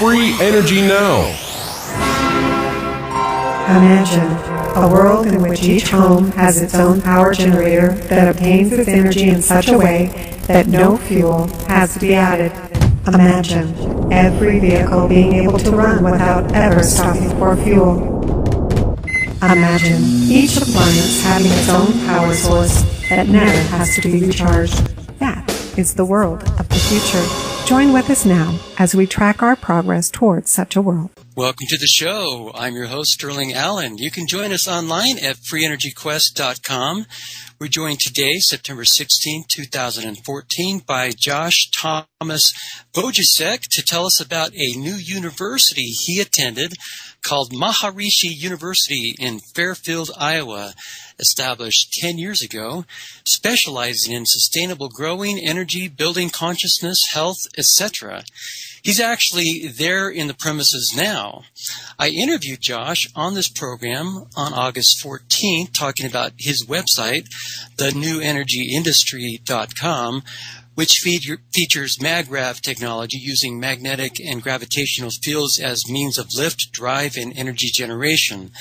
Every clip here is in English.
Free energy now. Imagine a world in which each home has its own power generator that obtains its energy in such a way that no fuel has to be added. Imagine every vehicle being able to run without ever stopping for fuel. Imagine each appliance having its own power source that never has to be recharged. That is the world of the future. Join with us now as we track our progress towards such a world. Welcome to the show. I'm your host, Sterling Allen. You can join us online at freeenergyquest.com. We're joined today, September 16, 2014, by Thomas Vojtisek to tell us about a new university he attended called Maharishi University in Fairfield, Iowa, established 10 years ago, specializing in sustainable growing, energy, building consciousness, health, etc. He's actually there in the premises now. I interviewed Josh on this program on August 14th, talking about his website, thenewenergyindustry.com, which features MagRav technology using magnetic and gravitational fields as means of lift, drive, and energy generation.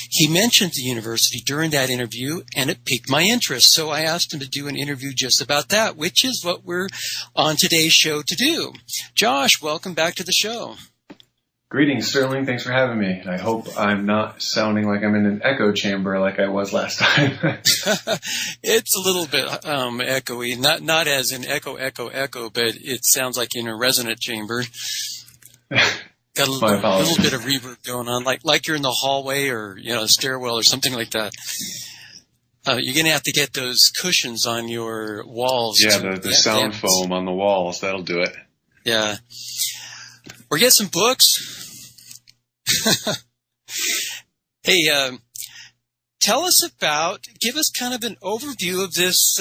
He mentioned the university during that interview, and it piqued my interest, so I asked him to do an interview just about that, which is what we're on today's show to do. Josh, welcome back to the show. Greetings, Sterling. Thanks for having me. I hope I'm not sounding like I'm in an echo chamber like I was last time. It's a little bit echoey, not as in echo, but it sounds like in a resonant chamber. Got a little bit of reverb going on, like you're in the hallway or a stairwell or something like that. You're going to have to get those cushions on your walls. Yeah, the sound foam on the walls. That'll do it. Yeah. Or get some books. Hey, give us kind of an overview of this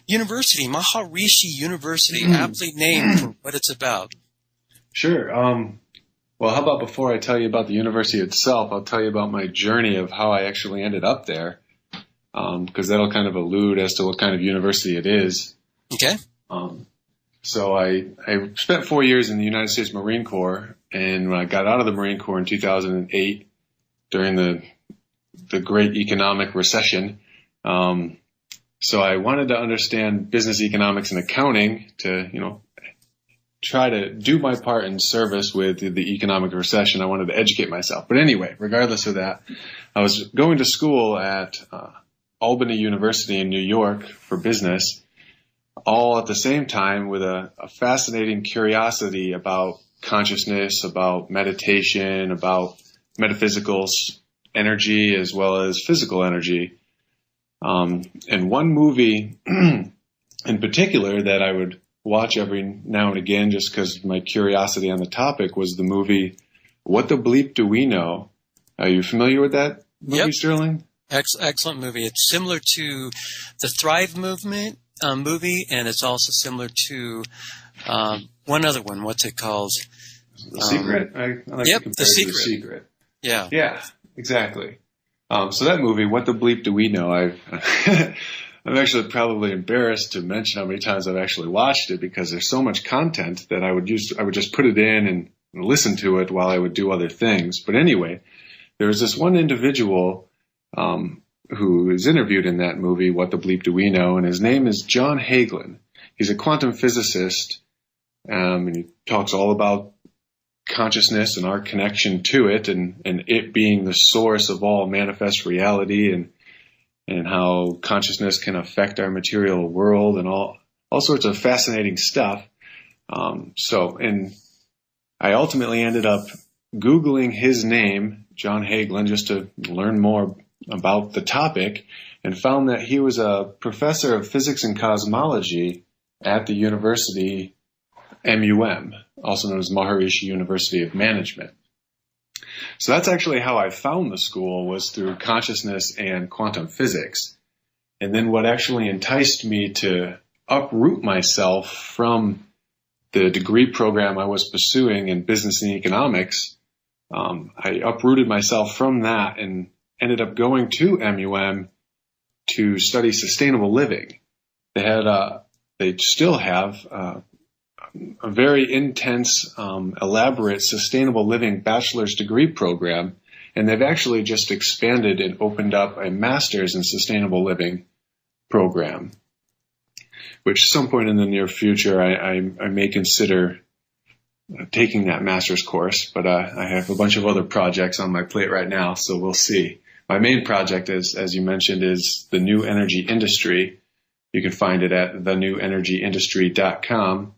university, Maharishi University, aptly named for what it's about. Sure. Well, how about before I tell you about the university itself, I'll tell you about my journey of how I actually ended up there, because that'll kind of allude as to what kind of university it is. Okay. So I spent 4 years in the United States Marine Corps, and when I got out of the Marine Corps in 2008, during the great economic recession, so I wanted to understand business economics and accounting to, try to do my part in service with the economic recession. I wanted to educate myself. But anyway, regardless of that, I was going to school at Albany University in New York for business, all at the same time with a fascinating curiosity about consciousness, about meditation, about metaphysical energy as well as physical energy. And one movie in particular that I would watch every now and again just because of my curiosity on the topic was the movie What the Bleep Do We Know? Are you familiar with that movie, Yep. Sterling? Excellent movie. It's similar to the Thrive movement movie, and it's also similar to one other one. What's it called? The Secret? I like to compare The it to The Secret. Yeah. Yeah, exactly. So that movie, What the Bleep Do We Know? I'm actually probably embarrassed to mention how many times I've actually watched it because there's so much content that I would just put it in and listen to it while I would do other things. But anyway, there was this one individual who is interviewed in that movie, What the Bleep Do We Know? And his name is John Hagelin. He's a quantum physicist, and he talks all about consciousness and our connection to it and it being the source of all manifest reality and how consciousness can affect our material world and all sorts of fascinating stuff. And I ultimately ended up Googling his name, John Hagelin, just to learn more about the topic, and found that he was a professor of physics and cosmology at the university MUM, also known as Maharishi University of Management. So that's actually how I found the school, was through consciousness and quantum physics. And then what actually enticed me to uproot myself from the degree program I was pursuing in business and economics, I uprooted myself from that and ended up going to MUM to study sustainable living. They still have a very intense, elaborate, sustainable living bachelor's degree program, and they've actually just expanded and opened up a master's in sustainable living program, which at some point in the near future I may consider taking that master's course, but I have a bunch of other projects on my plate right now, so we'll see. My main project, as you mentioned, is the New Energy Industry. You can find it at thenewenergyindustry.com.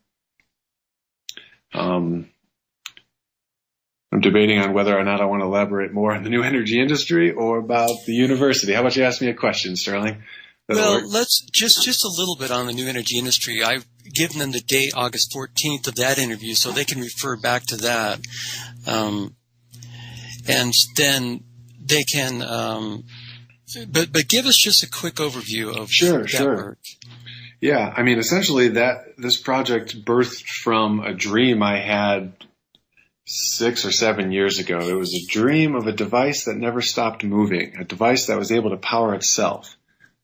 I'm debating on whether or not I want to elaborate more on the new energy industry or about the university. How about you ask me a question, Sterling? Well, let's just a little bit on the new energy industry. I've given them the date, August 14th of that interview, so they can refer back to that. And then they can, but give us just a quick overview of that work. Yeah, I mean, essentially this project birthed from a dream I had 6 or 7 years ago. It was a dream of a device that never stopped moving, a device that was able to power itself.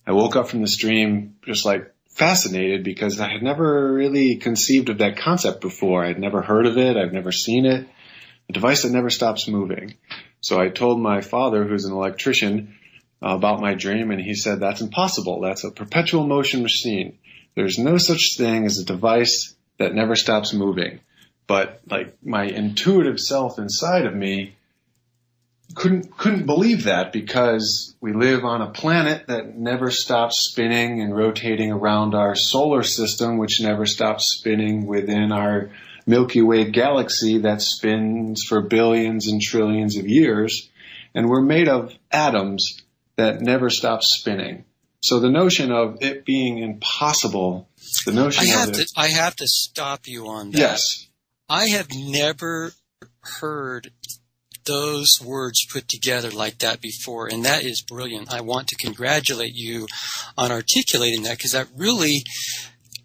I woke up from this dream just like fascinated because I had never really conceived of that concept before. I'd never heard of it. I've never seen it. A device that never stops moving. So I told my father, who's an electrician, about my dream, and he said, that's impossible. That's a perpetual motion machine. There's no such thing as a device that never stops moving. But like my intuitive self inside of me couldn't believe that, because we live on a planet that never stops spinning and rotating around our solar system, which never stops spinning within our Milky Way galaxy that spins for billions and trillions of years. And we're made of atoms that never stop spinning. So the notion of it being impossible, the notion I have to stop you on that. Yes. I have never heard those words put together like that before, and that is brilliant. I want to congratulate you on articulating that, because that really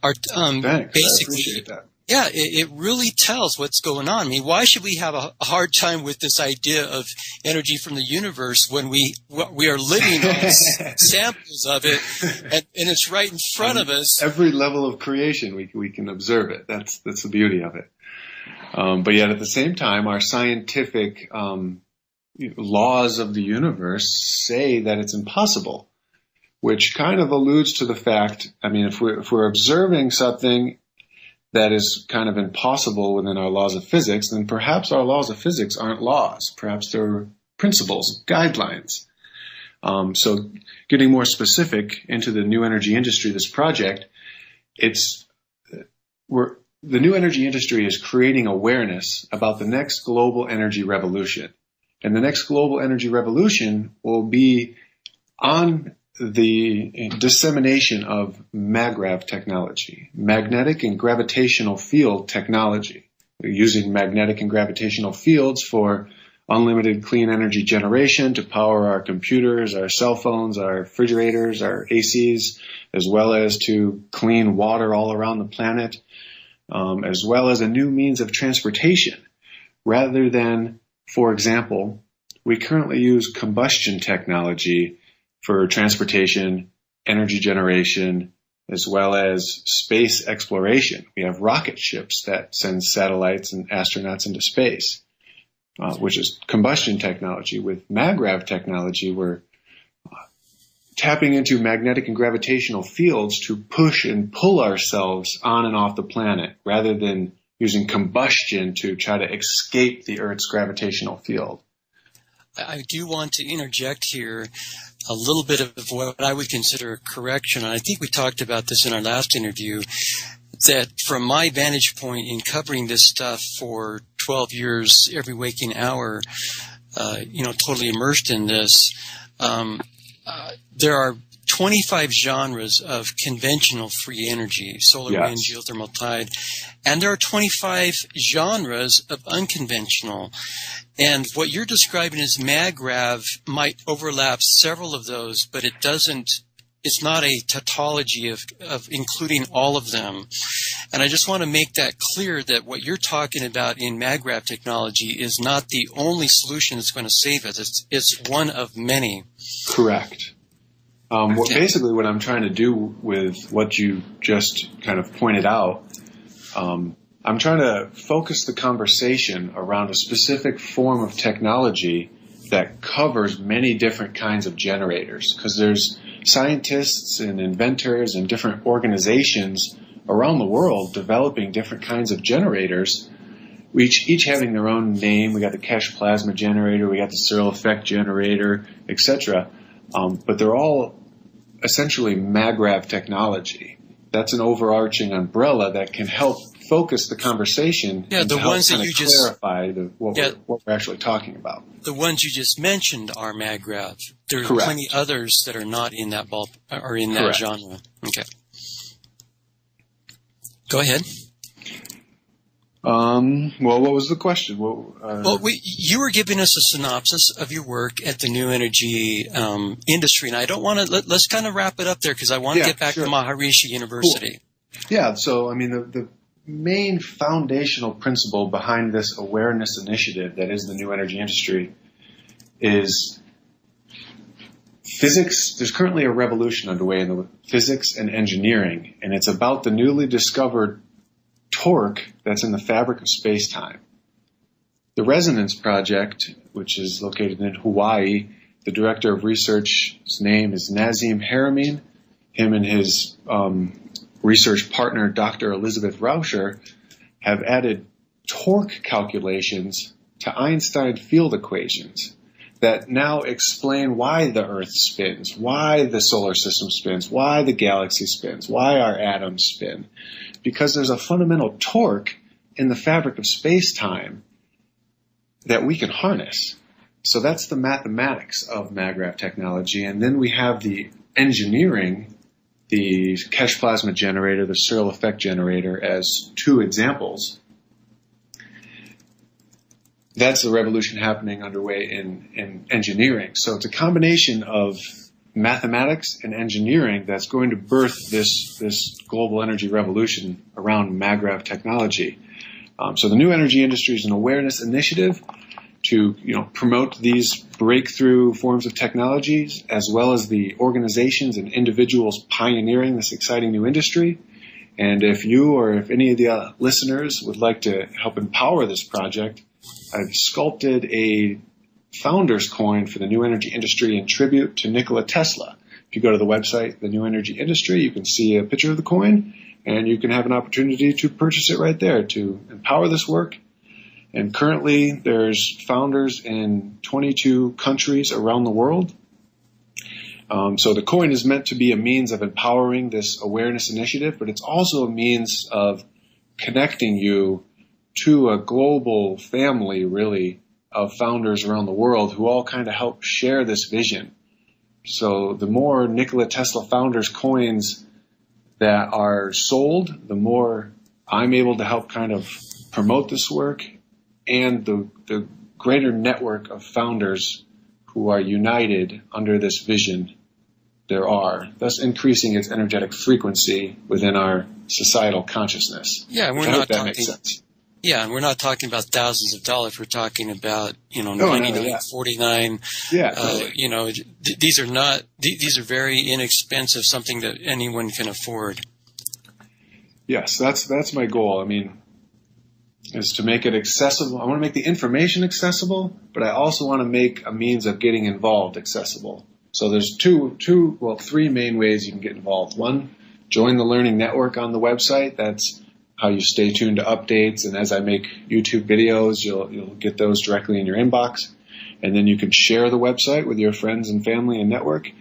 Thanks. I appreciate that. Yeah, it really tells what's going on. I mean, why should we have a hard time with this idea of energy from the universe when we are living on samples of it, and it's right in front of us? Every level of creation, we can observe it. That's the beauty of it. But yet at the same time, our scientific laws of the universe say that it's impossible, which kind of alludes to the fact, I mean, if we're observing something that is kind of impossible within our laws of physics, then perhaps our laws of physics aren't laws. Perhaps they're principles, guidelines. So getting more specific into the new energy industry, this project, the new energy industry is creating awareness about the next global energy revolution. And the next global energy revolution will be on the dissemination of MAGRAV technology, magnetic and gravitational field technology. We're using magnetic and gravitational fields for unlimited clean energy generation to power our computers, our cell phones, our refrigerators, our ACs, as well as to clean water all around the planet, as well as a new means of transportation. Rather than, for example, we currently use combustion technology for transportation, energy generation, as well as space exploration. We have rocket ships that send satellites and astronauts into space, which is combustion technology. With MAGRAV technology, we're tapping into magnetic and gravitational fields to push and pull ourselves on and off the planet, rather than using combustion to try to escape the Earth's gravitational field. I do want to interject here a little bit of what I would consider a correction, and I think we talked about this in our last interview, that from my vantage point in covering this stuff for 12 years, every waking hour, totally immersed in this, there are 25 genres of conventional free energy, solar, wind, geothermal, tide, and there are 25 genres of unconventional. And what you're describing as MAGRAV might overlap several of those, but it's not a tautology of including all of them. And I just want to make that clear, that what you're talking about in MAGRAV technology is not the only solution that's going to save us. It's one of many. Correct. Basically what I'm trying to do with what you just kind of pointed out, I'm trying to focus the conversation around a specific form of technology that covers many different kinds of generators, because there's scientists and inventors and different organizations around the world developing different kinds of generators, each having their own name. We got the Kesh plasma generator, we got the Searle effect generator, etc. But they're all essentially MAGRAV technology. That's an overarching umbrella that can help focus the conversation. Yeah, the ones that you just clarify what we're actually talking about. The ones you just mentioned are MAGRAV. There are Correct. plenty others that are not in that or in that Correct. genre. Okay. Go ahead. Well, what was the question? You were giving us a synopsis of your work at the new energy industry, and I don't want to. Let's kind of wrap it up there because I want to get back to Maharishi University. Cool. Yeah. So, I mean, the main foundational principle behind this awareness initiative that is the new energy industry is physics. There's currently a revolution underway in the physics and engineering, and it's about the newly discovered torque that's in the fabric of space-time. The Resonance Project, which is located in Hawaii, the director of research, his name is Nazim Haramein. Him and his research partner, Dr. Elizabeth Rauscher, have added torque calculations to Einstein field equations that now explain why the Earth spins, why the solar system spins, why the galaxy spins, why our atoms spin. Because there's a fundamental torque in the fabric of space-time that we can harness. So that's the mathematics of MAGRAV technology. And then we have the engineering, the Kesh plasma generator, the Searle effect generator as two examples. That's the revolution happening underway in engineering. So it's a combination of mathematics and engineering that's going to birth this global energy revolution around MAGRAV technology. So the new energy industry is an awareness initiative to promote these breakthrough forms of technologies, as well as the organizations and individuals pioneering this exciting new industry. And if you or if any of the listeners would like to help empower this project, I've sculpted a founder's coin for the new energy industry in tribute to Nikola Tesla. If you go to the website, the new energy industry, you can see a picture of the coin, and you can have an opportunity to purchase it right there to empower this work. And currently, there's founders in 22 countries around the world. So the coin is meant to be a means of empowering this awareness initiative, but it's also a means of connecting you to a global family, really, of founders around the world who all kind of help share this vision. So the more Nikola Tesla founders coins that are sold, the more I'm able to help kind of promote this work, and the greater network of founders who are united under this vision there are, thus increasing its energetic frequency within our societal consciousness. Yeah, and Yeah, and we're not talking about thousands of dollars. We're talking about, $99.49. Yeah, totally. These are very inexpensive, something that anyone can afford. Yes, that's my goal. I mean, is to make it accessible. I want to make the information accessible, but I also want to make a means of getting involved accessible. So there's three main ways you can get involved. One, join the Learning Network on the website. That's how you stay tuned to updates, and as I make YouTube videos, you'll get those directly in your inbox. And then you can share the website with your friends and family and network.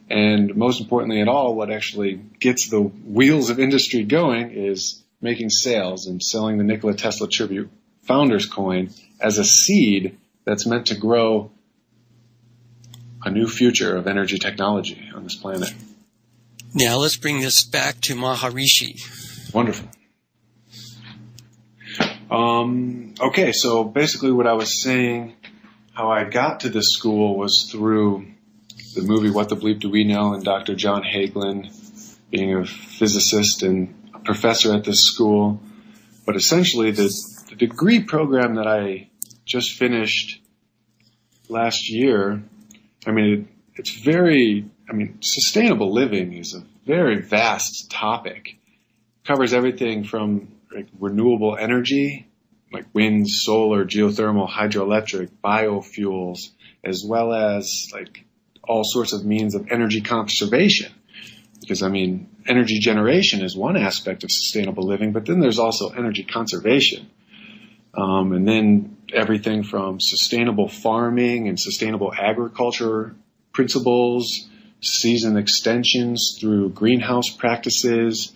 And most importantly at all, what actually gets the wheels of industry going is making sales and selling the Nikola Tesla Tribute Founders Coin as a seed that's meant to grow a new future of energy technology on this planet. Now let's bring this back to Maharishi. Wonderful. Okay, so basically what I was saying, how I got to this school was through the movie What the Bleep Do We Know, and Dr. John Hagelin being a physicist and a professor at this school. But essentially the degree program that I just finished last year, sustainable living is a very vast topic. It covers everything from like renewable energy, like wind, solar, geothermal, hydroelectric, biofuels, as well as like all sorts of means of energy conservation. Because, I mean, energy generation is one aspect of sustainable living, but then there's also energy conservation. And then everything from sustainable farming and sustainable agriculture principles, season extensions through greenhouse practices,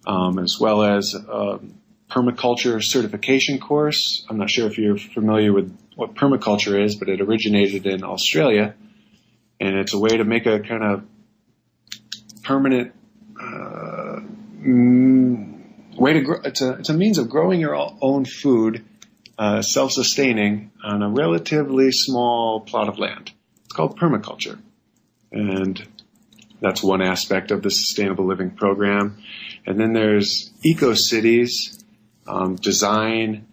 as well as permaculture certification course. I'm not sure if you're familiar with what permaculture is, but it originated in Australia, and it's a way to make a kind of permanent way to grow. It's a means of growing your own food, self-sustaining on a relatively small plot of land. It's called permaculture, and that's one aspect of the sustainable living program. And then there's eco-cities, design,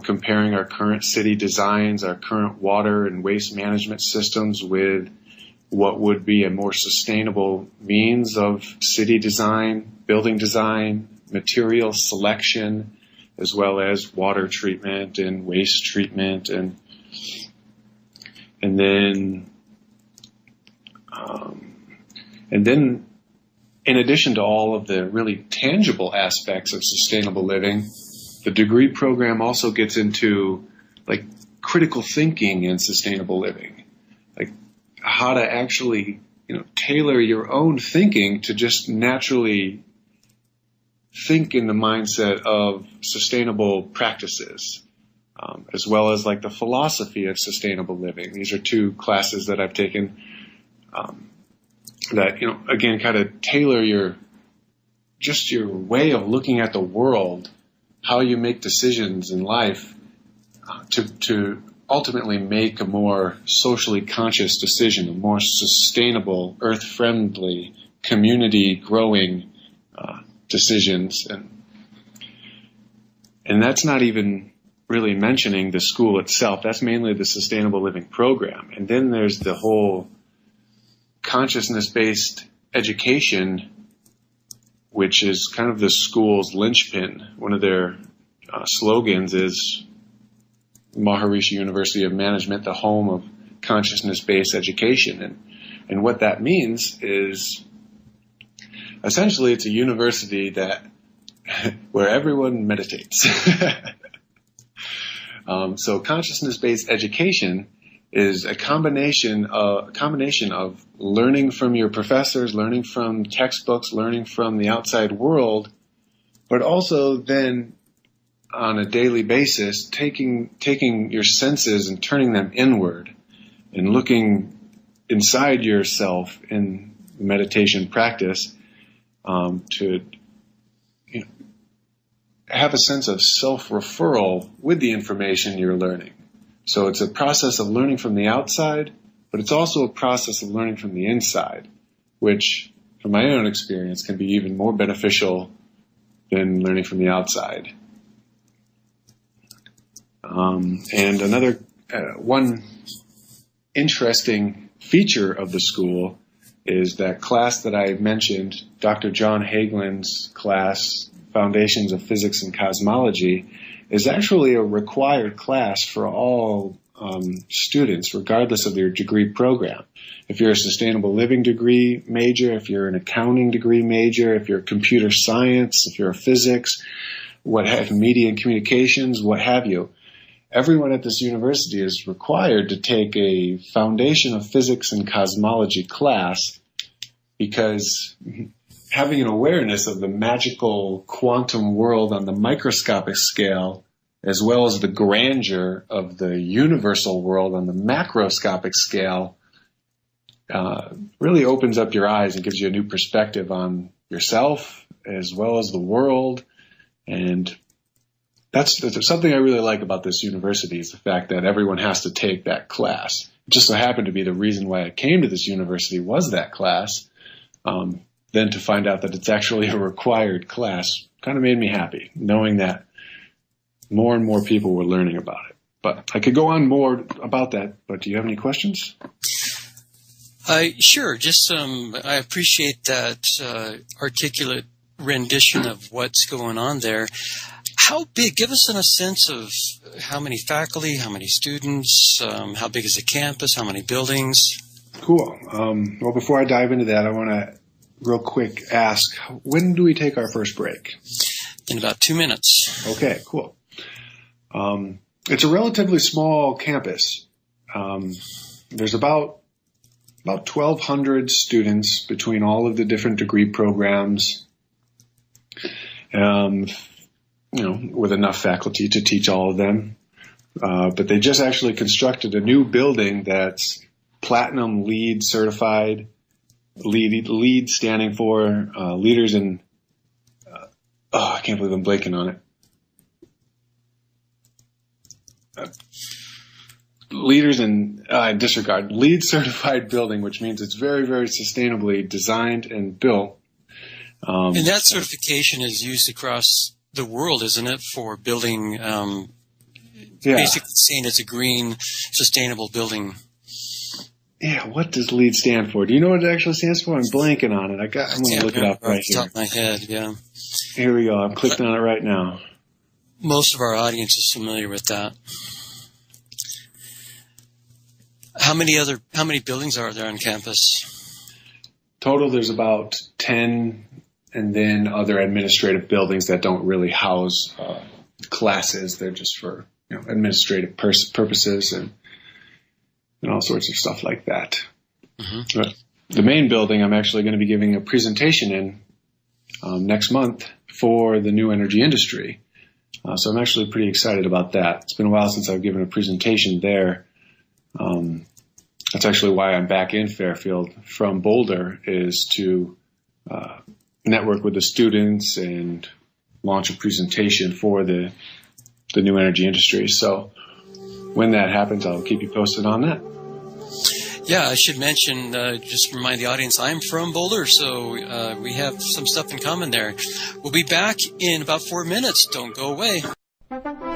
comparing our current city designs, our current water and waste management systems with what would be a more sustainable means of city design, building design, material selection, as well as water treatment and waste treatment, and then in addition to all of the really tangible aspects of sustainable living, the degree program also gets into like critical thinking and sustainable living, like how to actually, tailor your own thinking to just naturally think in the mindset of sustainable practices, as well as like the philosophy of sustainable living. These are two classes that I've taken that, again, kind of tailor your way of looking at the world, how you make decisions in life to ultimately make a more socially conscious decision, a more sustainable, earth-friendly, community-growing decisions. And that's not even really mentioning the school itself. That's mainly the sustainable living program. And then there's the whole consciousness-based education, which is kind of the school's linchpin. One of their slogans is Maharishi University of Management, the home of consciousness-based education. And what that means is essentially it's a university where everyone meditates. So consciousness-based education is a combination of learning from your professors, learning from textbooks, learning from the outside world, but also then on a daily basis taking your senses and turning them inward and looking inside yourself in meditation practice to have a sense of self-referral with the information you're learning. So it's a process of learning from the outside, but it's also a process of learning from the inside, which, from my own experience, can be even more beneficial than learning from the outside. And another one interesting feature of the school is that class that I mentioned, Dr. John Hagelin's class, Foundations of Physics and Cosmology, is actually a required class for all students, regardless of their degree program. If you're a sustainable living degree major, if you're an accounting degree major, if you're computer science, if you're a physics, media and communications, what have you, everyone at this university is required to take a Foundation of Physics and Cosmology class, because having an awareness of the magical quantum world on the microscopic scale, as well as the grandeur of the universal world on the macroscopic scale, really opens up your eyes and gives you a new perspective on yourself as well as the world. And that's something I really like about this university, is the fact that everyone has to take that class. It just so happened to be the reason why I came to this university was that class. Then to find out that it's actually a required class kind of made me happy, knowing that more and more people were learning about it. But I could go on more about that, but do you have any questions? Sure. Just I appreciate that articulate rendition of what's going on there. How big? Give us a sense of how many faculty, how many students, how big is the campus, how many buildings? Cool. Well, before I dive into that, I want to real quick ask, when do we take our first break? In about 2 minutes. Okay, cool. It's a relatively small campus. There's about 1,200 students between all of the different degree programs, with enough faculty to teach all of them. But they just actually constructed a new building that's Platinum LEED certified. LEED standing for leaders in. I can't believe I'm blanking on it. Leaders in disregard. LEED certified building, which means it's very, very sustainably designed and built. And that certification is used across the world, isn't it, for building? Basically saying it's a green, sustainable building. Yeah, what does LEED stand for? Do you know what it actually stands for? I'm blanking on it. I'm going to look it up right here. Off the top of my head, yeah. Here we go. I'm clicking on it right now. Most of our audience is familiar with that. How many buildings are there on campus? Total, there's about 10, and then other administrative buildings that don't really house classes. They're just for administrative purposes and all sorts of stuff like that. Mm-hmm. But the main building, I'm actually going to be giving a presentation in next month for the new energy industry. So I'm actually pretty excited about that. It's been a while since I've given a presentation there. That's actually why I'm back in Fairfield from Boulder, is to network with the students and launch a presentation for the new energy industry. So when that happens, I'll keep you posted on that. Yeah, I should mention, just remind the audience, I'm from Boulder, so we have some stuff in common there. We'll be back in about 4 minutes. Don't go away.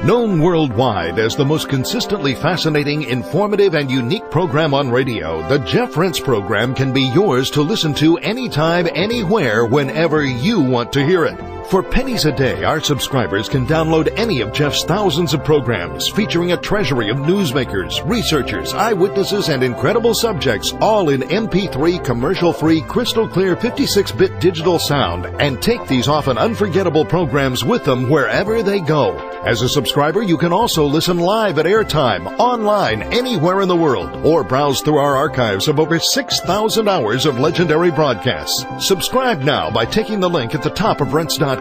Known worldwide as the most consistently fascinating, informative, and unique program on radio, the Jeff Rense program can be yours to listen to anytime, anywhere, whenever you want to hear it. For pennies a day, our subscribers can download any of Jeff's thousands of programs featuring a treasury of newsmakers, researchers, eyewitnesses, and incredible subjects, all in MP3 commercial-free, crystal-clear 56-bit digital sound, and take these often unforgettable programs with them wherever they go. As a subscriber, you can also listen live at airtime, online, anywhere in the world, or browse through our archives of over 6,000 hours of legendary broadcasts. Subscribe now by taking the link at the top of Rense.com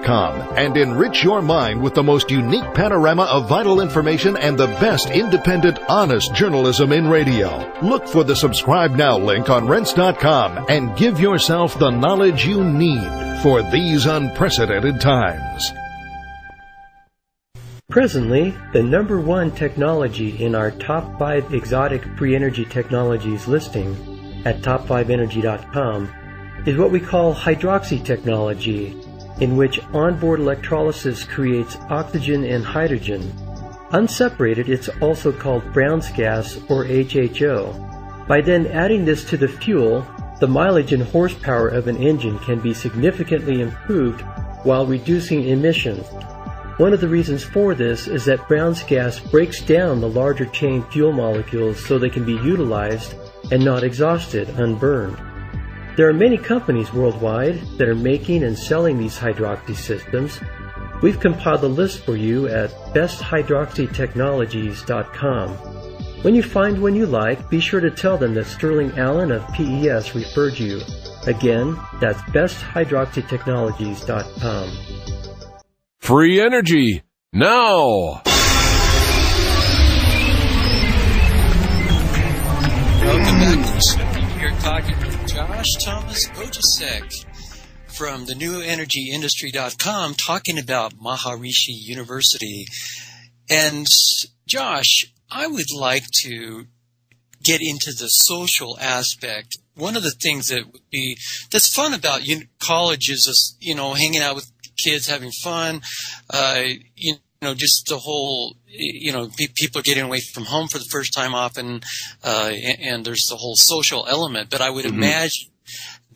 and enrich your mind with the most unique panorama of vital information and the best independent, honest journalism in radio. Look for the Subscribe Now link on Rense.com and give yourself the knowledge you need for these unprecedented times. Presently, the number one technology in our top 5 exotic free energy technologies listing at top5energy.com is what we call hydroxy technology, in which onboard electrolysis creates oxygen and hydrogen. Unseparated, it's also called Brown's gas, or HHO. By then adding this to the fuel, the mileage and horsepower of an engine can be significantly improved while reducing emissions. One of the reasons for this is that Brown's gas breaks down the larger chain fuel molecules so they can be utilized and not exhausted, unburned. There are many companies worldwide that are making and selling these hydroxy systems. We've compiled a list for you at besthydroxytechnologies.com. When you find one you like, be sure to tell them that Sterling Allen of PES referred you. Again, that's besthydroxytechnologies.com. Free energy, now! Welcome back to the show. We're talking with Thomas Vojtisek from the newenergyindustry.com, talking about Maharishi University. And Josh, I would like to get into the social aspect. One of the things that's fun about college is just, hanging out with kids, having fun, just the whole, people are getting away from home for the first time often, and there's the whole social element. But I would imagine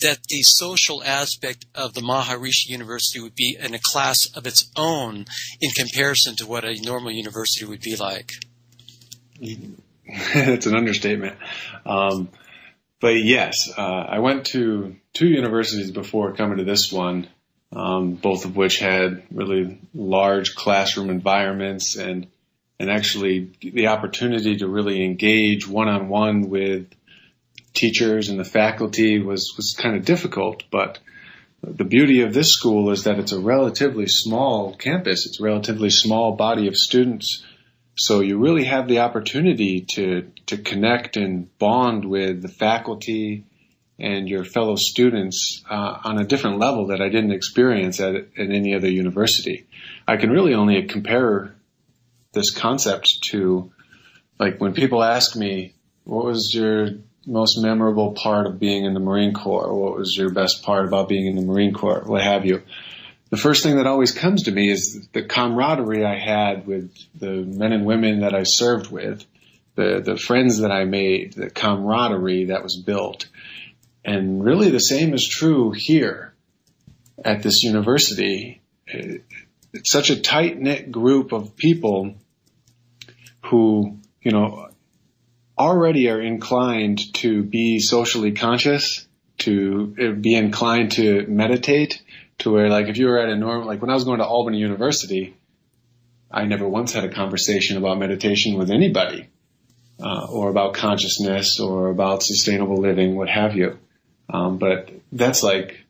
that the social aspect of the Maharishi University would be in a class of its own in comparison to what a normal university would be like. It's an understatement. But yes, I went to 2 universities before coming to this one, both of which had really large classroom environments and actually the opportunity to really engage one-on-one with teachers and the faculty was kind of difficult. But the beauty of this school is that it's a relatively small campus. It's a relatively small body of students. So you really have the opportunity to connect and bond with the faculty and your fellow students on a different level that I didn't experience at any other university. I can really only compare this concept to, like, when people ask me, what was your most memorable part of being in the Marine Corps? What was your best part about being in the Marine Corps? What have you? The first thing that always comes to me is the camaraderie I had with the men and women that I served with, the friends that I made, the camaraderie that was built. And really the same is true here at this university. It's such a tight-knit group of people who, already are inclined to be socially conscious, to be inclined to meditate, to where, like, if you were at a normal, like when I was going to Albany University, I never once had a conversation about meditation with anybody, or about consciousness or about sustainable living, what have you. But that's like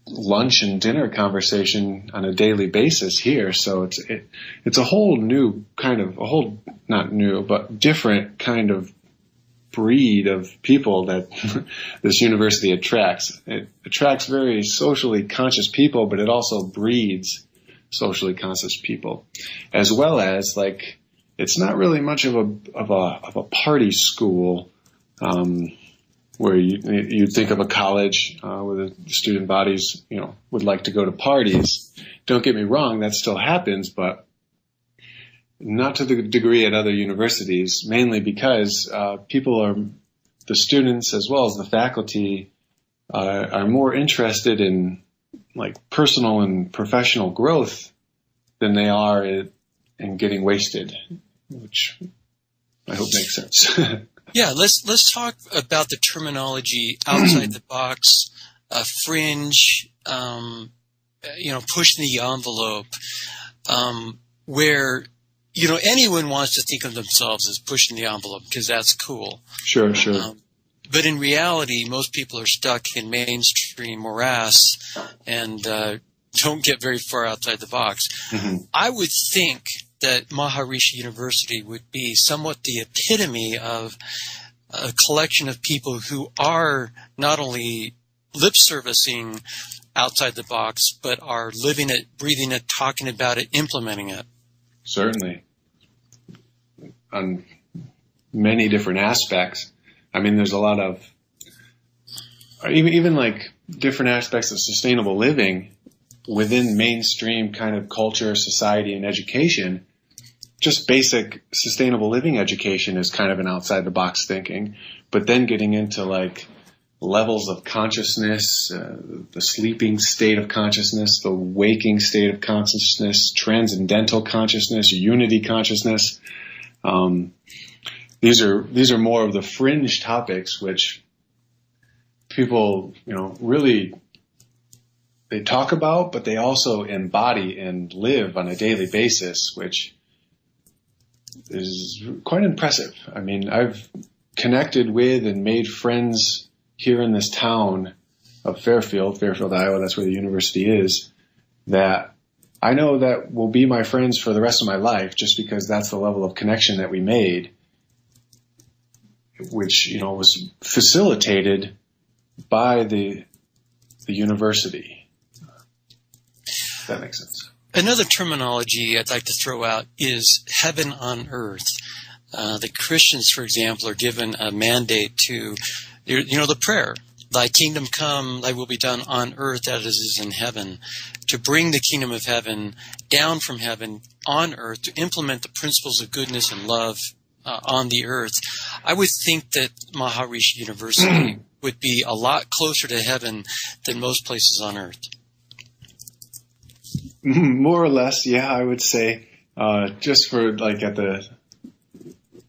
lunch and dinner conversation on a daily basis here. So it's a whole new kind of, not new, but different kind of breed of people that this university attracts. It attracts very socially conscious people, but it also breeds socially conscious people, as well as, like, it's not really much of a party school, where you think of a college where the student bodies, would like to go to parties. Don't get me wrong, that still happens, but not to the degree at other universities, mainly because the students as well as the faculty are more interested in, like, personal and professional growth than they are in getting wasted, which I hope makes sense. Yeah, let's talk about the terminology outside the box, fringe, pushing the envelope, where anyone wants to think of themselves as pushing the envelope because that's cool. Sure. But in reality, most people are stuck in mainstream morass and don't get very far outside the box. Mm-hmm. I would think that Maharishi University would be somewhat the epitome of a collection of people who are not only lip servicing outside the box, but are living it, breathing it, talking about it, implementing it. Certainly. On many different aspects. I mean, there's a lot of, even like different aspects of sustainable living within mainstream kind of culture, society, and education. Just basic sustainable living education is kind of an outside the box thinking, but then getting into, like, levels of consciousness, the sleeping state of consciousness, the waking state of consciousness, transcendental consciousness, unity consciousness. These are more of the fringe topics which people, really, they talk about, but they also embody and live on a daily basis, which is quite impressive. I mean, I've connected with and made friends here in this town of Fairfield, Iowa, that's where the university is, that I know that will be my friends for the rest of my life just because that's the level of connection that we made, which, was facilitated by the university. If that makes sense. Another terminology I'd like to throw out is heaven on earth. The Christians, for example, are given a mandate to, the prayer, thy kingdom come, thy will be done on earth as it is in heaven, to bring the kingdom of heaven down from heaven on earth, to implement the principles of goodness and love on the earth. I would think that Maharishi University would be a lot closer to heaven than most places on earth. More or less, yeah, I would say. Just for like at the,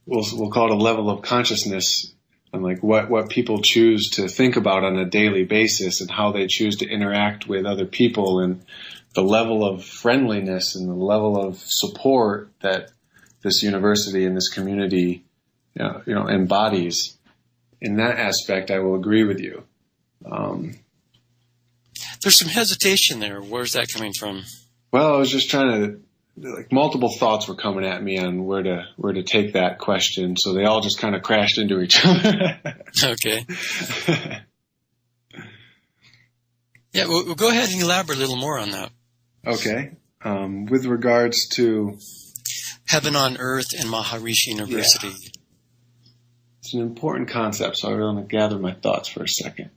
we'll call it a level of consciousness, and like what people choose to think about on a daily basis and how they choose to interact with other people, and the level of friendliness and the level of support that this university and this community, embodies. In that aspect, I will agree with you. There's some hesitation there. Where's that coming from? Well, I was just trying to, like, multiple thoughts were coming at me on where to take that question, so they all just kind of crashed into each other. Okay. Yeah, we'll go ahead and elaborate a little more on that. Okay. With regards to Heaven on Earth and Maharishi University. Yeah. It's an important concept, so I want to gather my thoughts for a second.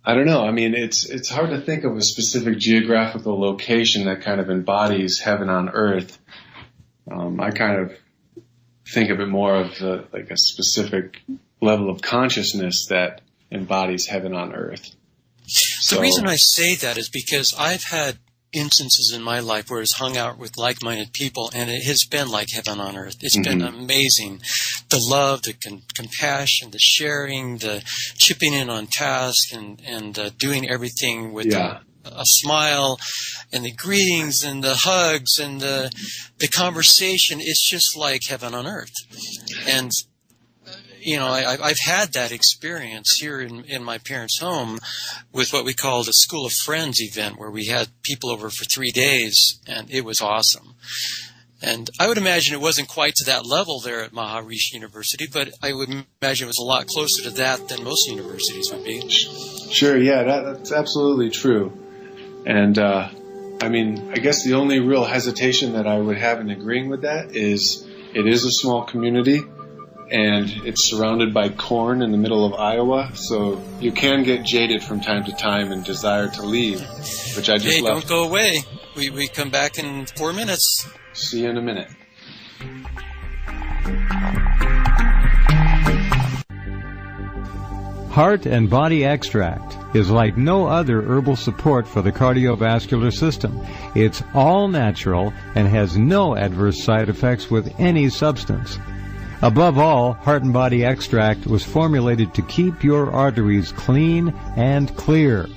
I don't know. I mean, it's hard to think of a specific geographical location that kind of embodies heaven on earth. I kind of think of it more of like a specific level of consciousness that embodies heaven on earth. The reason I say that is because I've had instances in my life where it's hung out with like-minded people, and it has been like heaven on earth. It's been amazing. The love, the compassion, the sharing, the chipping in on task, and doing everything with a smile, and the greetings and the hugs and the conversation. It's just like heaven on earth. And I've had that experience here in my parents' home with what we called a School of Friends event, where we had people over for 3 days, and it was awesome. And I would imagine it wasn't quite to that level there at Maharishi University, but I would imagine it was a lot closer to that than most universities would be. Sure, yeah, that's absolutely true. And, I guess the only real hesitation that I would have in agreeing with that is it is a small community, and it's surrounded by corn in the middle of Iowa, so you can get jaded from time to time and desire to leave, which I just left. Don't go away. We come back in 4 minutes. See you in a minute. Heart and Body Extract is like no other herbal support for the cardiovascular system. It's all natural and has no adverse side effects with any substance. Above all, Heart and Body Extract was formulated to keep your arteries clean and clear,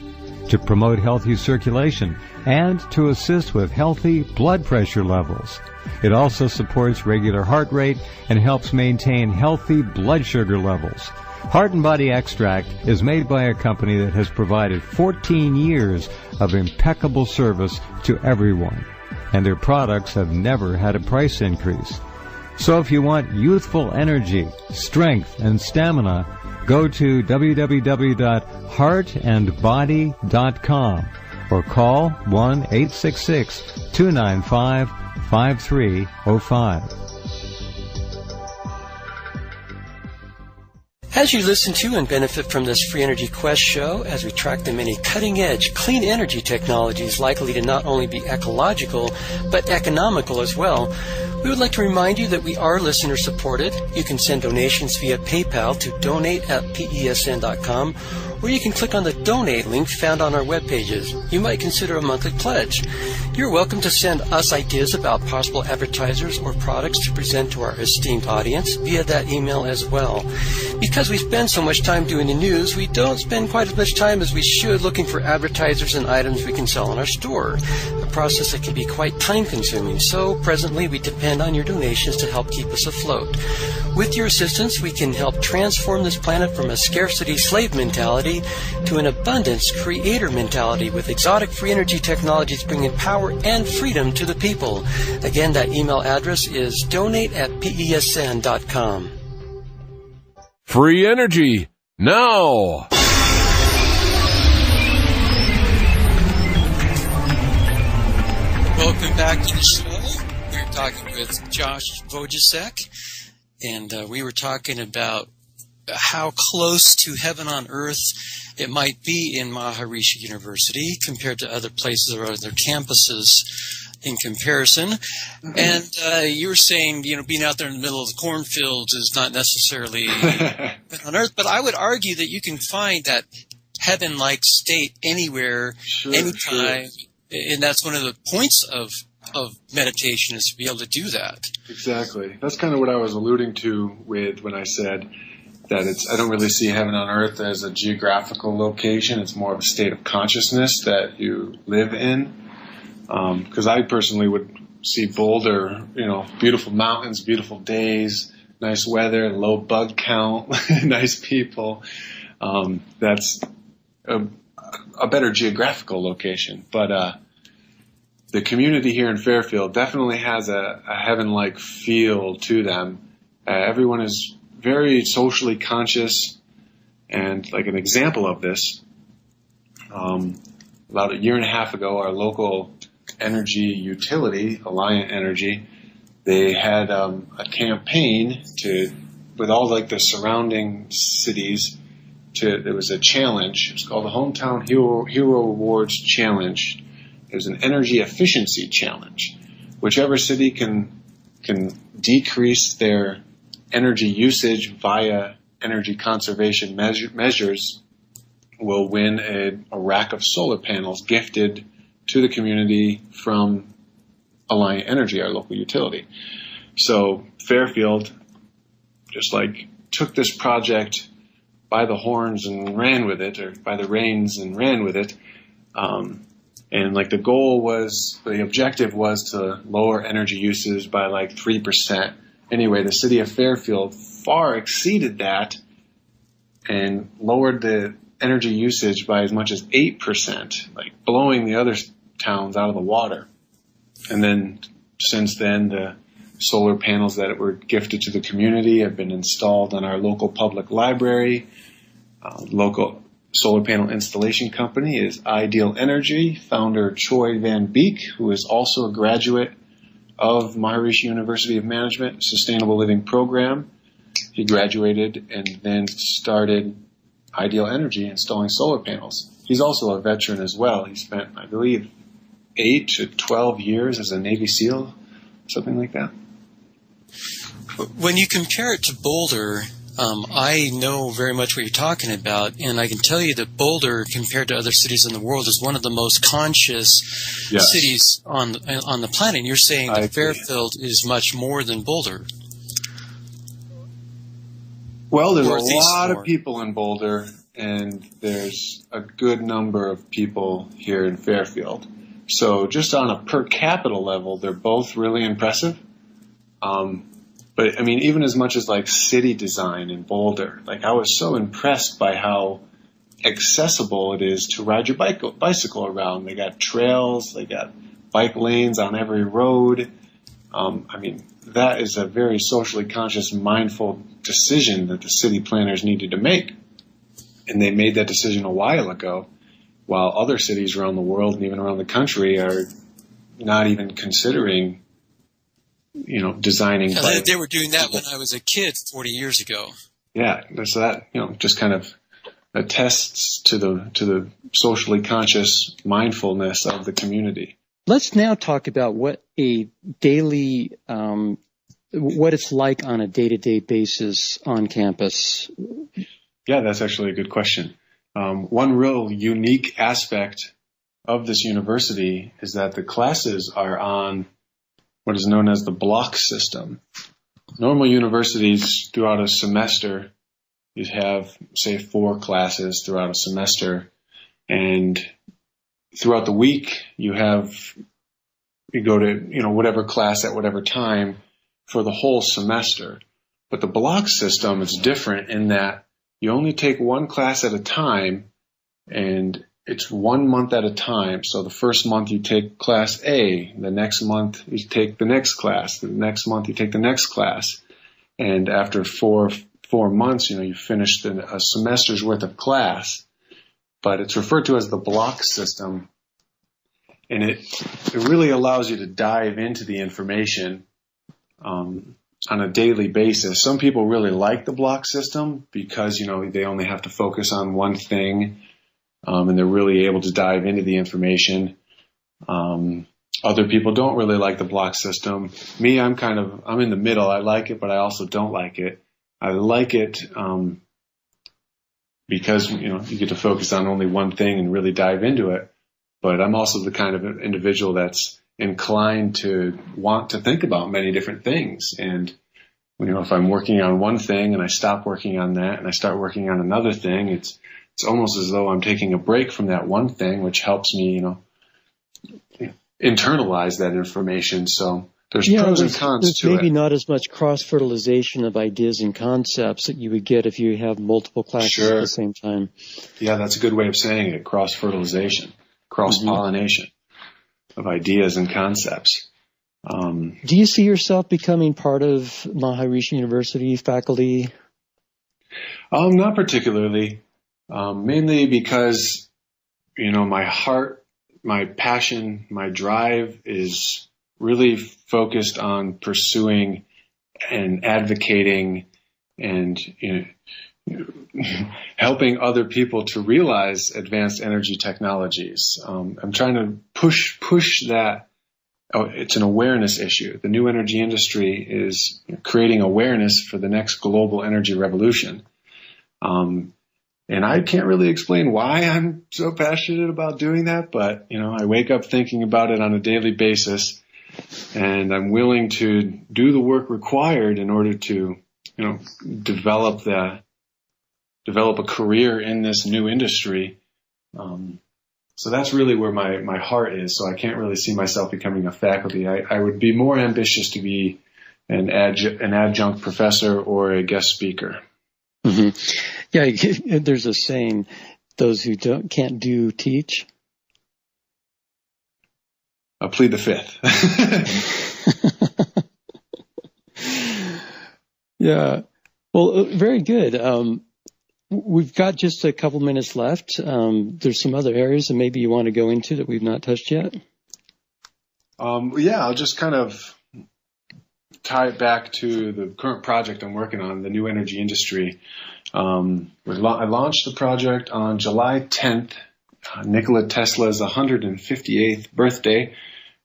to promote healthy circulation, and to assist with healthy blood pressure levels. It also supports regular heart rate and helps maintain healthy blood sugar levels. Heart and Body Extract is made by a company that has provided 14 years of impeccable service to everyone, and their products have never had a price increase. So if you want youthful energy, strength, and stamina, go to www.heartandbody.com or call 1-866-295-5305. As you listen to and benefit from this Free Energy Quest show, as we track the many cutting-edge clean energy technologies likely to not only be ecological, but economical as well, we would like to remind you that we are listener-supported. You can send donations via PayPal to donate@pesn.com, or you can click on the donate link found on our web pages. You might consider a monthly pledge. You're welcome to send us ideas about possible advertisers or products to present to our esteemed audience via that email as well. Because we spend so much time doing the news, we don't spend quite as much time as we should looking for advertisers and items we can sell in our store, a process that can be quite time-consuming. So presently we depend on your donations to help keep us afloat. With your assistance, we can help transform this planet from a scarcity slave mentality to an abundance creator mentality with exotic free energy technologies bringing power and freedom to the people. Again, that email address is donate@pesn.com. Free energy, now! Welcome back to the show. We're talking with Thomas Vojtisek, and we were talking about how close to heaven on earth it might be in Maharishi University compared to other places or other campuses in comparison. Mm-hmm. And you were saying, being out there in the middle of the cornfields is not necessarily heaven on earth, but I would argue that you can find that heaven-like state anywhere, anytime, and that's one of the points of meditation, is to be able to do that. Exactly. That's kind of what I was alluding to when I said that I don't really see heaven on earth as a geographical location. It's more of a state of consciousness that you live in. Because I personally would see Boulder, beautiful mountains, beautiful days, nice weather, low bug count, nice people. That's a better geographical location. But the community here in Fairfield definitely has a heaven-like feel to them. Everyone is very socially conscious, and like an example of this, about a year and a half ago, our local energy utility, Alliant Energy, they had a campaign with all like the surrounding cities. There was a challenge. It was called the Hometown Hero Awards Challenge. It was an energy efficiency challenge. Whichever city can decrease their energy usage via energy conservation measures will win a rack of solar panels gifted to the community from Alliant Energy, our local utility. So Fairfield just took this project by the horns and ran with it, or by the reins and ran with it. And the objective was to lower energy usage by 3%. Anyway, the city of Fairfield far exceeded that and lowered the energy usage by as much as 8%, blowing the other towns out of the water. And then since then, the solar panels that were gifted to the community have been installed on our local public library. Local solar panel installation company is Ideal Energy. Founder Troy Van Beek, who is also a graduate of Maharishi University of Management Sustainable Living Program. He graduated and then started Ideal Energy installing solar panels. He's also a veteran as well. He spent, I believe, 8 to 12 years as a Navy SEAL, something like that. When you compare it to Boulder, I know very much what you're talking about, and I can tell you that Boulder, compared to other cities in the world, is one of the most conscious cities on the planet. And you're saying that Fairfield is much more than Boulder. Well, there's a lot of people in Boulder, and there's a good number of people here in Fairfield. So just on a per capita level, they're both really impressive. But, I mean, even as much as city design in Boulder, I was so impressed by how accessible it is to ride your bicycle around. They got trails, they got bike lanes on every road. That is a very socially conscious, mindful decision that the city planners needed to make. And they made that decision a while ago, while other cities around the world and even around the country are not even considering designing. They were doing that when I was a kid 40 years ago. Yeah, so that just kind of attests to the socially conscious mindfulness of the community. Let's now talk about what a daily, what it's like on a day-to-day basis on campus. Yeah, that's actually a good question. One real unique aspect of this university is that the classes are on what is known as the block system. Normal universities throughout a semester, you have, say, 4 classes throughout a semester, and throughout the week you go to whatever class at whatever time for the whole semester. But the block system is different in that you only take one class at a time, and it's 1 month at a time. So the first month you take class A, the next month you take the next class, the next month you take the next class. And after four months, you finished a semester's worth of class. But it's referred to as the block system. And it really allows you to dive into the information on a daily basis. Some people really like the block system because, they only have to focus on one thing, and they're really able to dive into the information. Other people don't really like the block system. Me, I'm in the middle. I like it, but I also don't like it. I like it because, you get to focus on only one thing and really dive into it. But I'm also the kind of individual that's inclined to want to think about many different things. And, if I'm working on one thing and I stop working on that and I start working on another thing, it's almost as though I'm taking a break from that one thing, which helps me, internalize that information. So there's pros and cons to it. Maybe not as much cross-fertilization of ideas and concepts that you would get if you have multiple classes at the same time. Yeah, that's a good way of saying it, cross-fertilization, cross-pollination of ideas and concepts. Do you see yourself becoming part of Maharishi University faculty? Not particularly. Mainly because, my heart, my passion, my drive is really focused on pursuing and advocating and helping other people to realize advanced energy technologies. I'm trying to push that. It's an awareness issue. The new energy industry is creating awareness for the next global energy revolution. And I can't really explain why I'm so passionate about doing that, but, I wake up thinking about it on a daily basis, and I'm willing to do the work required in order to, develop a career in this new industry. So that's really where my heart is. So I can't really see myself becoming a faculty. I would be more ambitious to be an adjunct professor or a guest speaker. Mm-hmm. Yeah, there's a saying, those who can't do, teach. I plead the fifth. Yeah. Well, very good. We've got just a couple minutes left. There's some other areas that maybe you want to go into that we've not touched yet. Yeah, I'll just kind of tie it back to the current project I'm working on, the new energy industry. I launched the project on July 10th, Nikola Tesla's 158th birthday,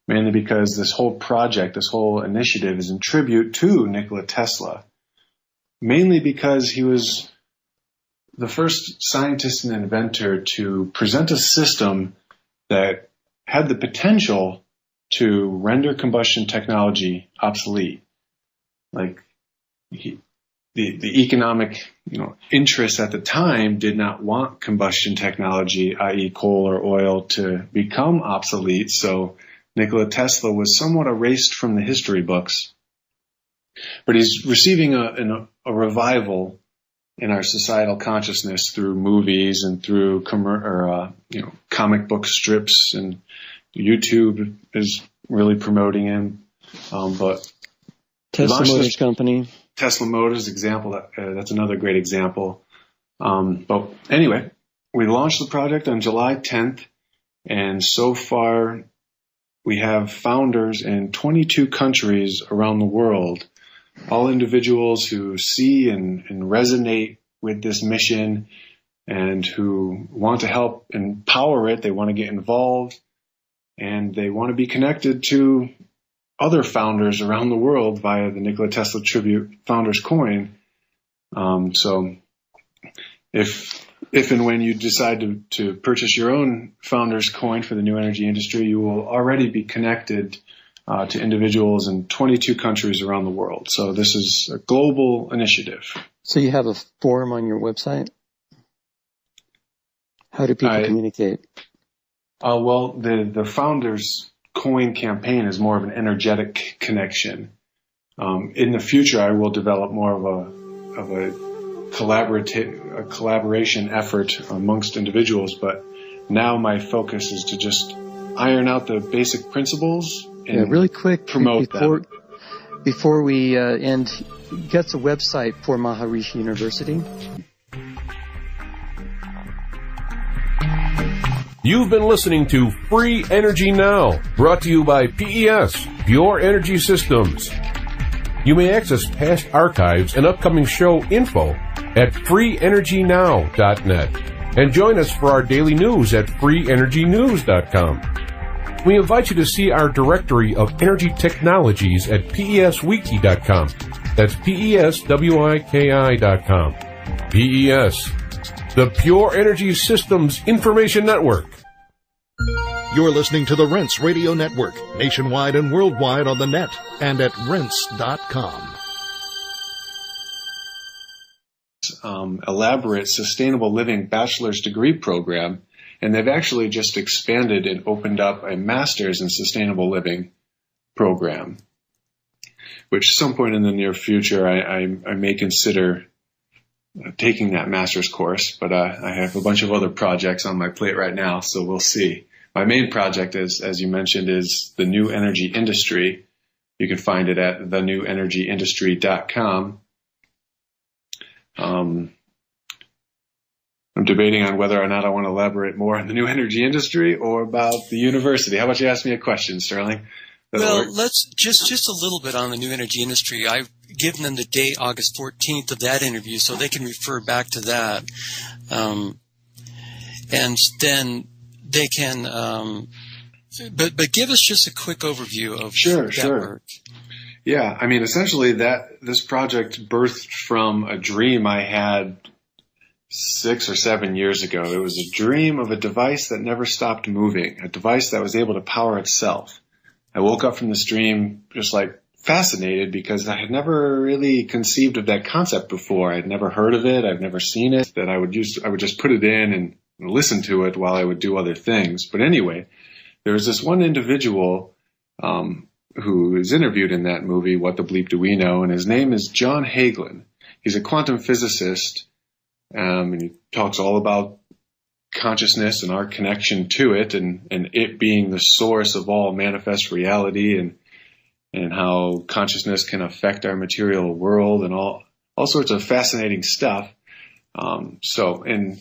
mainly because this whole project, this whole initiative is in tribute to Nikola Tesla, mainly because he was the first scientist and inventor to present a system that had the potential to render combustion technology obsolete. Like the economic, interests at the time did not want combustion technology, i.e. coal or oil, to become obsolete. So Nikola Tesla was somewhat erased from the history books. But he's receiving a revival in our societal consciousness through movies and through comic book strips, and YouTube is really promoting him. But Tesla Motors Company. Tesla Motors example, that's another great example. But anyway, we launched the project on July 10th, and so far we have founders in 22 countries around the world, all individuals who see and resonate with this mission and who want to help empower it. They want to get involved, and they want to be connected to other founders around the world via the Nikola Tesla Tribute Founders Coin. So if and when you decide to purchase your own Founders Coin for the new energy industry, you will already be connected to individuals in 22 countries around the world. So this is a global initiative. So you have a forum on your website? How do people communicate? Well, the Founders Coin campaign is more of an energetic connection. In the future, I will develop more of a collaboration effort amongst individuals, but now my focus is to just iron out the basic principles and really quick promote them. Before we end, get the website for Maharishi University. You've been listening to Free Energy Now, brought to you by PES, Pure Energy Systems. You may access past archives and upcoming show info at freeenergynow.net and join us for our daily news at freeenergynews.com. We invite you to see our directory of energy technologies at peswiki.com. That's peswiki.com. PES, the Pure Energy Systems Information Network. You're listening to the Rents Radio Network, nationwide and worldwide on the net and at rents.com. Elaborate sustainable living bachelor's degree program, and they've actually just expanded and opened up a master's in sustainable living program, which at some point in the near future I may consider taking that master's course, but I have a bunch of other projects on my plate right now, so we'll see. My main project, as you mentioned, is the New Energy Industry. You can find it at thenewenergyindustry.com. I'm debating on whether or not I want to elaborate more on the new energy industry or about the university. How about you ask me a question, Sterling? Let's just a little bit on the new energy industry. I've given them the date, August 14th, of that interview, so they can refer back to that. And then they can, but give us just a quick overview of that work. Yeah, I mean, essentially this project birthed from a dream I had 6 or 7 years ago. It was a dream of a device that never stopped moving, a device that was able to power itself. I woke up from this dream just like fascinated because I had never really conceived of that concept before. I'd never heard of it. I've never seen it. That I would just put it in and listen to it while I would do other things. But anyway, there was this one individual who is interviewed in that movie, What the Bleep Do We Know? And his name is John Hagelin. He's a quantum physicist, and he talks all about consciousness and our connection to it, and it being the source of all manifest reality, and how consciousness can affect our material world, and all sorts of fascinating stuff. And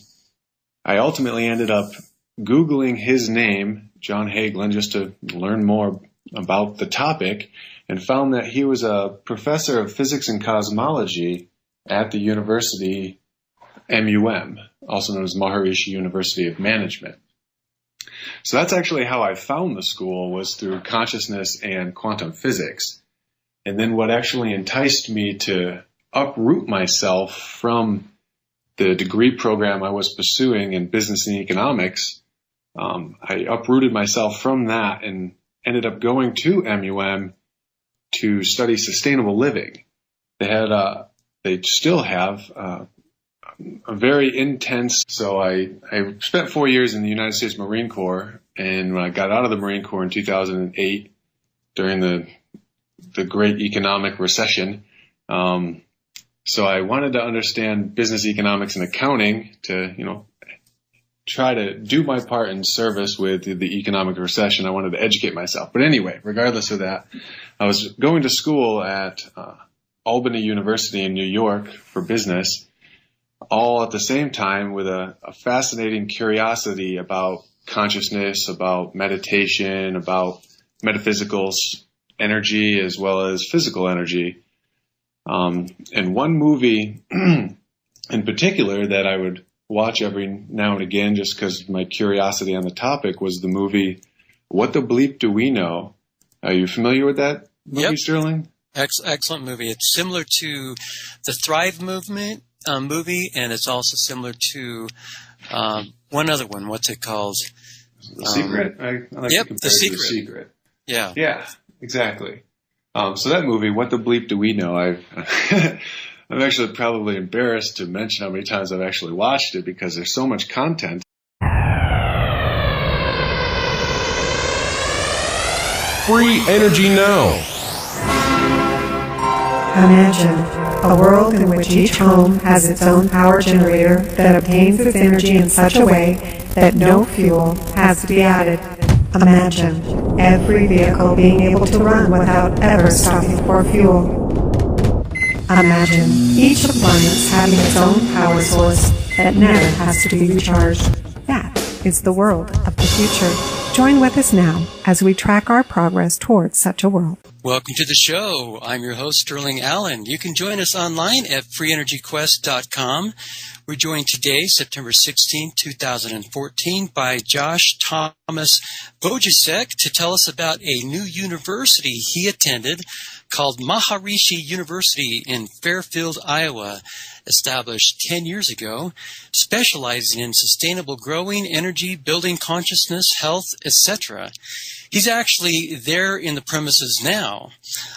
I ultimately ended up Googling his name, John Hagelin, just to learn more about the topic, and found that he was a professor of physics and cosmology at the university MUM, also known as Maharishi University of Management. So that's actually how I found the school, was through consciousness and quantum physics. And then what actually enticed me to uproot myself from the degree program I was pursuing in business and economics, I uprooted myself from that and ended up going to MUM to study sustainable living. They still have a very intense. So I spent 4 years in the United States Marine Corps, and when I got out of the Marine Corps in 2008 during the great economic recession, so I wanted to understand business economics and accounting to, try to do my part in service with the economic recession. I wanted to educate myself. But anyway, regardless of that, I was going to school at Albany University in New York for business, all at the same time with a fascinating curiosity about consciousness, about meditation, about metaphysical energy as well as physical energy. And one movie in particular that I would watch every now and again just because of my curiosity on the topic was the movie What the Bleep Do We Know? Are you familiar with that movie, Yep. Sterling? Excellent movie. It's similar to the Thrive movement movie, and it's also similar to one other one. What's it called? The Secret? I like to compare it to The Secret. Yeah. Yeah, exactly. So that movie, What the Bleep Do We Know? I'm actually probably embarrassed to mention how many times I've actually watched it because there's so much content. Free Energy Now. Imagine a world in which each home has its own power generator that obtains its energy in such a way that no fuel has to be added. Imagine every vehicle being able to run without ever stopping for fuel. Imagine each appliance having its own power source that never has to be recharged. That is the world of the future. Join with us now as we track our progress towards such a world. Welcome to the show. I'm your host, Sterling Allen. You can join us online at freeenergyquest.com. We're joined today, September 16, 2014, by Josh Thomas Vojtisek to tell us about a new university he attended called Maharishi University in Fairfield, Iowa, established 10 years ago, specializing in sustainable growing, energy, building consciousness, health, etc. He's actually there in the premises now.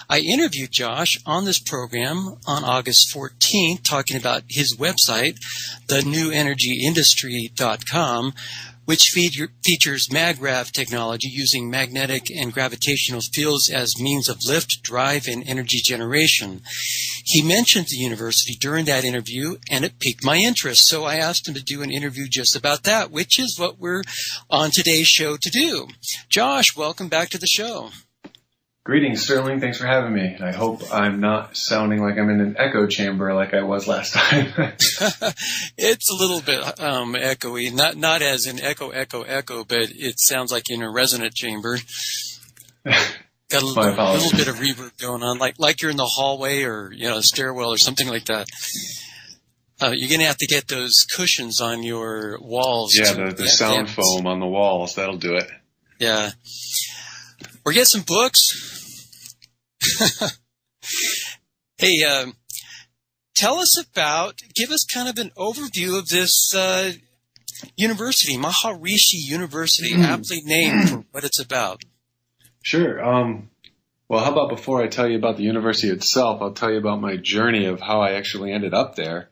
I interviewed Josh on this program on August 14th, talking about his website, thenewenergyindustry.com, which features MagRav technology using magnetic and gravitational fields as means of lift, drive, and energy generation. He mentioned the university during that interview, and it piqued my interest, so I asked him to do an interview just about that, which is what we're on today's show to do. Josh, welcome back to the show. Greetings, Sterling. Thanks for having me. I hope I'm not sounding like I'm in an echo chamber like I was last time. It's a little bit echoey, not as in echo, but it sounds like in a resonant chamber. Got a little bit of reverb going on, like you're in the hallway or a stairwell or something like that. You're going to have to get those cushions on your walls. Yeah, the sound foam on the walls. That'll do it. Yeah. Or get some books. Hey, give us kind of an overview of this university, Maharishi University, aptly named for what it's about. Sure. Well, how about before I tell you about the university itself, I'll tell you about my journey of how I actually ended up there,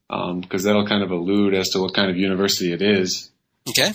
because that'll kind of allude as to what kind of university it is. Okay.